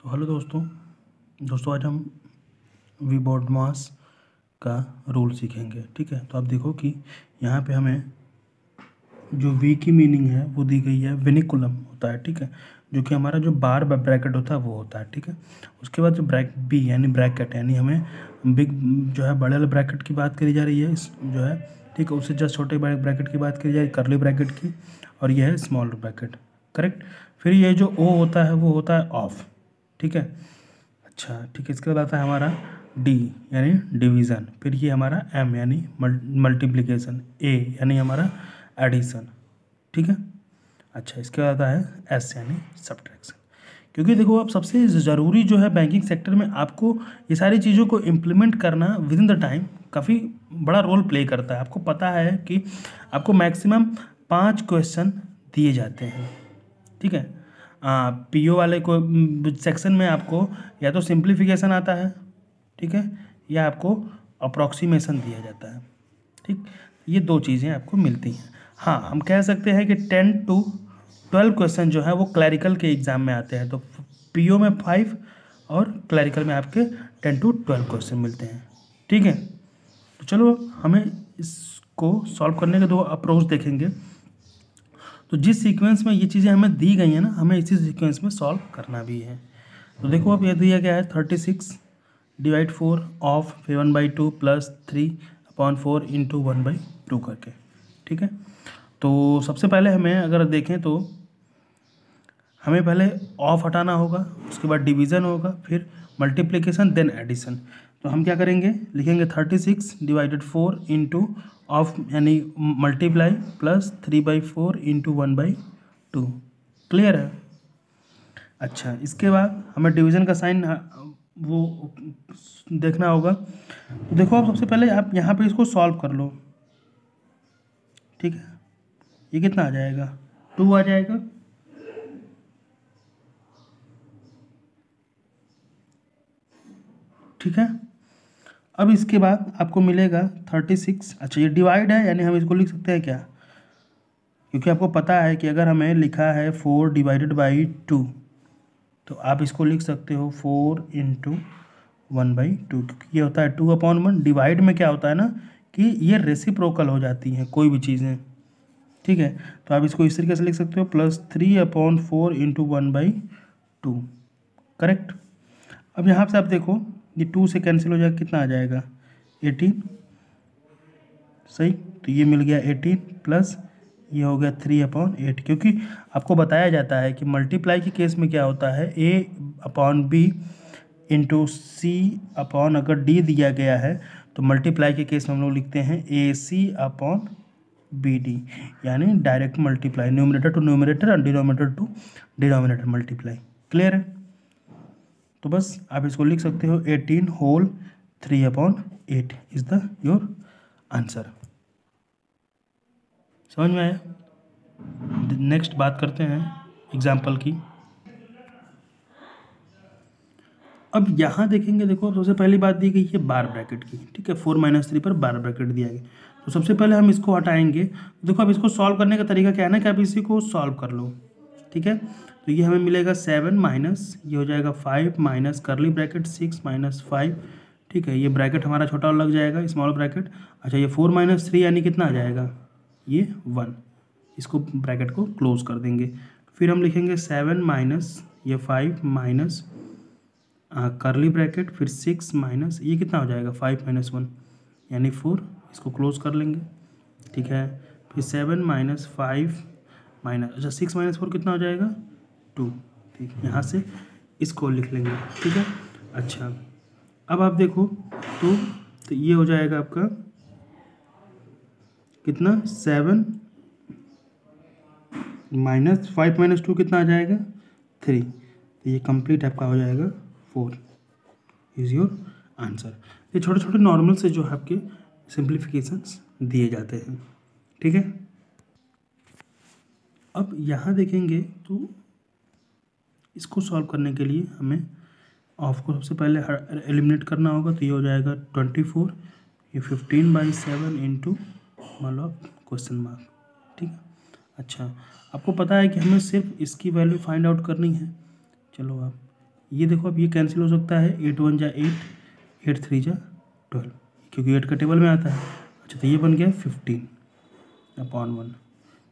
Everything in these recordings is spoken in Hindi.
तो हेलो दोस्तों आज हम वी बॉडमास का रूल सीखेंगे। ठीक है, तो आप देखो कि यहाँ पे हमें जो वी की मीनिंग है वो दी गई है, विनिकुलम होता है। ठीक है, जो कि हमारा जो बार ब्रैकेट होता है वो होता है। ठीक है, उसके बाद जो बी यानी ब्रैकेट यानी हमें बिग जो है बड़े वाले ब्रैकेट की बात करी जा रही है, इस जो है ठीक है उससे जस्ट छोटे ब्रैकेट की बात करी जा रही है, करली ब्रैकेट की, और यह है स्मॉल ब्रैकेट। करेक्ट। फिर ये जो ओ होता है वो होता है ऑफ। ठीक है, अच्छा ठीक है, इसके बाद आता है हमारा डी यानी डिवीज़न, फिर ये हमारा एम यानी मल्टीप्लिकेशन, ए यानी हमारा एडिशन। ठीक है, अच्छा इसके बाद आता है एस यानी सब्ट्रैक्शन। क्योंकि देखो आप सबसे ज़रूरी जो है बैंकिंग सेक्टर में आपको ये सारी चीज़ों को इम्प्लीमेंट करना विद इन द टाइम काफ़ी बड़ा रोल प्ले करता है। आपको पता है कि आपको मैक्सिमम 5 क्वेश्चन दिए जाते हैं। ठीक है, पीओ वाले को सेक्शन में आपको या तो सिंप्लीफिकेशन आता है, ठीक है, या आपको अप्रॉक्सीमेशन दिया जाता है। ठीक, ये दो चीज़ें आपको मिलती हैं। हाँ, हम कह सकते हैं कि 10 to 12 क्वेश्चन जो है वो क्लैरिकल के एग्ज़ाम में आते हैं। तो पीओ में 5 और क्लैरिकल में आपके 10 to 12 क्वेश्चन मिलते हैं। ठीक है, तो चलो हमें इसको सॉल्व करने के दो अप्रोच देखेंगे। तो जिस सीक्वेंस में ये चीज़ें हमें दी गई हैं ना, हमें इसी सीक्वेंस में सॉल्व करना भी है। तो देखो अब ये दिया गया है 36 डिवाइड 4 ऑफ 1/2 प्लस 3/4 इंटू 1/2 करके। ठीक है, तो सबसे पहले हमें अगर देखें तो हमें पहले ऑफ हटाना होगा, उसके बाद डिवीज़न होगा, फिर मल्टीप्लिकेशन, देन एडिशन। तो हम क्या करेंगे, लिखेंगे 36 डिवाइडेड 4 इंटू ऑफ यानी मल्टीप्लाई प्लस 3/4 इंटू 1/2। क्लियर है। अच्छा, इसके बाद हमें डिवीज़न का साइन वो देखना होगा। तो देखो आप सबसे पहले आप यहाँ पे इसको सॉल्व कर लो। ठीक है, ये कितना आ जाएगा, 2 आ जाएगा। ठीक है, अब इसके बाद आपको मिलेगा 36। अच्छा ये डिवाइड है यानी हम इसको लिख सकते हैं क्या, क्योंकि आपको पता है कि अगर हमें लिखा है 4 डिवाइडेड बाई 2 तो आप इसको लिख सकते हो 4 इंटू 1/2, क्योंकि ये होता है 2/1। डिवाइड में क्या होता है ना कि ये रेसिप्रोकल हो जाती हैं कोई भी चीज़ें। ठीक है, तो आप इसको इस तरीके से लिख सकते हो प्लस 3/4 इंटू 1/2। करेक्ट। अब यहाँ से आप देखो ये 2 से कैंसिल हो जाएगा, कितना आ जाएगा 18। सही, तो ये मिल गया 18 प्लस ये हो गया 3/8, क्योंकि आपको बताया जाता है कि मल्टीप्लाई के केस में क्या होता है, A/B इंटू C/ अगर D दिया गया है तो मल्टीप्लाई के केस में हम लोग लिखते हैं AC/BD, यानी direct multiply, numerator to numerator और denominator to denominator multiply. Clear है। तो बस आप इसको लिख सकते हो 18 whole 3/8 is the your answer. समझ में आया। नेक्स्ट बात करते हैं एग्जाम्पल की। अब यहाँ देखेंगे, देखो सबसे पहली बात दी गई है बार ब्रैकेट की। ठीक है, 4 - 3 पर बार ब्रैकेट दिया गया। तो सबसे पहले हम इसको हटाएंगे। देखो अब इसको सॉल्व करने का तरीका क्या है ना कि आप इसी को सॉल्व कर लो। ठीक है, तो ये हमें मिलेगा 7 माइनस ये हो जाएगा 5 माइनस करली ब्रैकेट 6 - 5। ठीक है, ये ब्रैकेट हमारा छोटा लग जाएगा, स्मॉल ब्रैकेट। अच्छा ये 4 - 3 यानी कितना आ जाएगा, ये 1। इसको ब्रैकेट को क्लोज कर देंगे। फिर हम लिखेंगे 7 माइनस ये 5 माइनस करली ब्रैकेट, फिर 6 माइनस ये कितना हो जाएगा 5 - 1 यानी 4। इसको क्लोज कर लेंगे। ठीक है, फिर 7 माइनस 5 माइनस अच्छा 6 - 4 कितना हो जाएगा 2। ठीक है, यहाँ से इसको लिख लेंगे। ठीक है, अच्छा अब आप देखो तो ये हो जाएगा आपका कितना 7 माइनस 5 - 2 कितना आ जाएगा 3। तो ये कंप्लीट आपका हो जाएगा 4 इज योर आंसर। ये छोटे छोटे नॉर्मल से जो है आपके सिंप्लीफिकेशंस दिए जाते हैं। ठीक है, अब यहाँ देखेंगे तो इसको सॉल्व करने के लिए हमें ऑफ को सबसे पहले एलिमिनेट करना होगा। तो ये हो जाएगा 24, ये 15/7 इंटू मतलब क्वेश्चन मार्क। ठीक है, अच्छा आपको पता है कि हमें सिर्फ इसकी वैल्यू फाइंड आउट करनी है। चलो आप ये देखो अब ये कैंसिल हो सकता है, 8 1 जा 8, 8 3 जा 12, क्योंकि 8 का टेबल में आता है। अच्छा तो ये बन गया 15/1।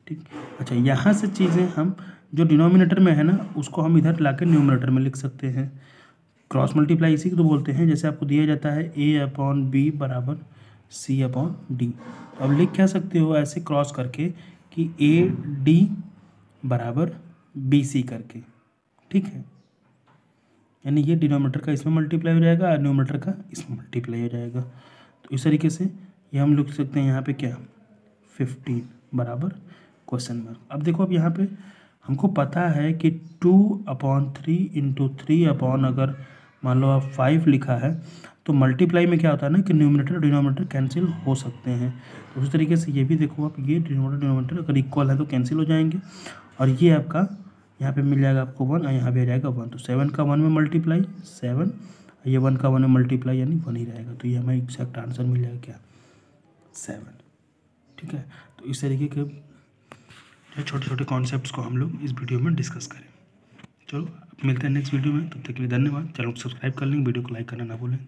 ठीक। अच्छा यहाँ से चीज़ें हम जो डिनोमिनेटर में है ना उसको हम इधर ला के न्यूमरेटर में लिख सकते हैं। क्रॉस मल्टीप्लाई इसी को तो बोलते हैं। जैसे आपको दिया जाता है A/B बराबर C/D, तो अब लिख क्या सकते हो ऐसे क्रॉस करके कि AD बराबर BC करके। ठीक है, यानी ये डिनोमिनेटर का इसमें मल्टीप्लाई हो जाएगा और न्यूमरेटर का इसमें मल्टीप्लाई हो जाएगा। तो इस तरीके से ये हम लिख सकते हैं यहाँ पे क्या 15 बराबर क्वेश्चन मार्क। अब देखो अब यहाँ पे हमको पता है कि 2/3 इंटू 3 अगर मान लो आप 5 लिखा है तो मल्टीप्लाई में क्या होता है ना कि न्यूमरेटर और डिनोमिनेटर कैंसिल हो सकते हैं। तो उस तरीके से ये भी देखो आप, ये डिनोमिनेटर अगर इक्वल है तो कैंसिल हो जाएंगे, और ये आपका यहाँ पे मिल जाएगा आपको 1 और यहाँ पे आ जाएगा 1। तो 7 का 1 में मल्टीप्लाई 7, ये 1 का 1 में मल्टीप्लाई यानी 1 ही रहेगा। तो ये हमें एग्जैक्ट आंसर मिल जाएगा क्या 7। ठीक है, तो इस तरीके के छोटे छोटे कॉन्सेप्ट्स को हम लोग इस वीडियो में डिस्कस करें। चलो मिलते हैं नेक्स्ट वीडियो में, तब तक के लिए धन्यवाद। चैनल को सब्सक्राइब कर लें, वीडियो को लाइक करना ना भूलें।